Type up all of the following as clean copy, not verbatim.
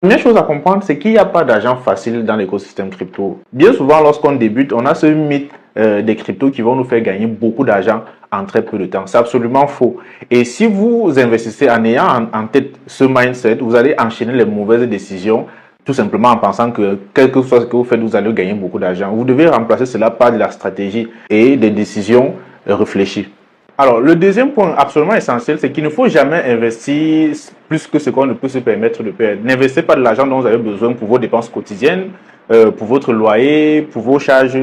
Première chose à comprendre, c'est qu'il n'y a pas d'argent facile dans l'écosystème crypto. Bien souvent, lorsqu'on débute, on a ce mythe des cryptos qui vont nous faire gagner beaucoup d'argent en très peu de temps. C'est absolument faux. Et si vous investissez en ayant en tête ce mindset, vous allez enchaîner les mauvaises décisions, tout simplement en pensant que quel que soit ce que vous faites, vous allez gagner beaucoup d'argent. Vous devez remplacer cela par de la stratégie et des décisions réfléchies. Alors, le deuxième point absolument essentiel, c'est qu'il ne faut jamais investir plus que ce qu'on ne peut se permettre de perdre. N'investissez pas de l'argent dont vous avez besoin pour vos dépenses quotidiennes, pour votre loyer, pour vos charges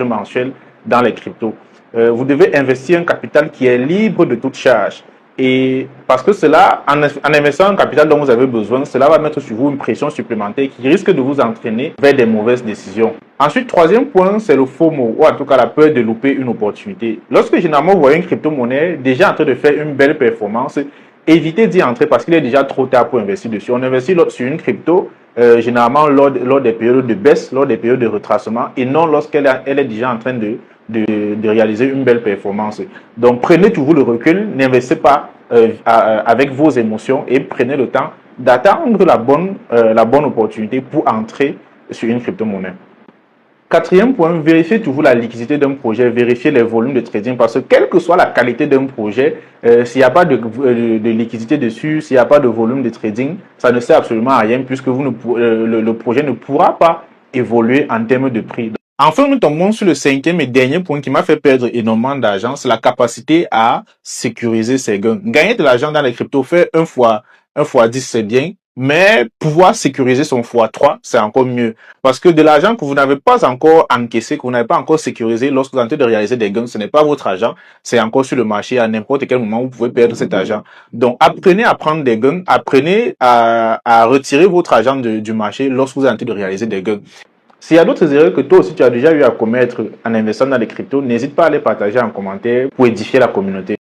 mensuelles dans les cryptos. Vous devez investir un capital qui est libre de toute charge. Et parce que cela, en investissant un capital dont vous avez besoin, cela va mettre sur vous une pression supplémentaire qui risque de vous entraîner vers des mauvaises décisions. Ensuite, troisième point, c'est le FOMO, ou en tout cas la peur de louper une opportunité. Lorsque généralement vous voyez une crypto-monnaie déjà en train de faire une belle performance, évitez d'y entrer parce qu'il est déjà trop tard pour investir dessus. On investit sur une crypto généralement lors des périodes de baisse, lors des périodes de retracement et non lorsqu'elle est déjà en train de réaliser une belle performance. Donc prenez toujours le recul, n'investissez pas avec vos émotions et prenez le temps d'attendre la bonne opportunité pour entrer sur une crypto-monnaie. Quatrième point, vérifiez toujours la liquidité d'un projet, vérifiez les volumes de trading parce que quelle que soit la qualité d'un projet, s'il n'y a pas de liquidité dessus, s'il n'y a pas de volume de trading, ça ne sert absolument à rien puisque le projet ne pourra pas évoluer en termes de prix. Enfin, nous tombons sur le cinquième et dernier point qui m'a fait perdre énormément d'argent, c'est la capacité à sécuriser ses gains. Gagner de l'argent dans les cryptos, faire un fois 10, c'est bien, mais pouvoir sécuriser son fois 3, c'est encore mieux. Parce que de l'argent que vous n'avez pas encore encaissé, que vous n'avez pas encore sécurisé, lorsque vous êtes en train de réaliser des gains, ce n'est pas votre argent, c'est encore sur le marché. À n'importe quel moment, vous pouvez perdre cet argent. Donc, apprenez à prendre des gains, apprenez à retirer votre argent du marché lorsque vous êtes en train de réaliser des gains. S'il y a d'autres erreurs que toi aussi tu as déjà eu à commettre en investissant dans les cryptos, n'hésite pas à les partager en commentaire pour édifier la communauté.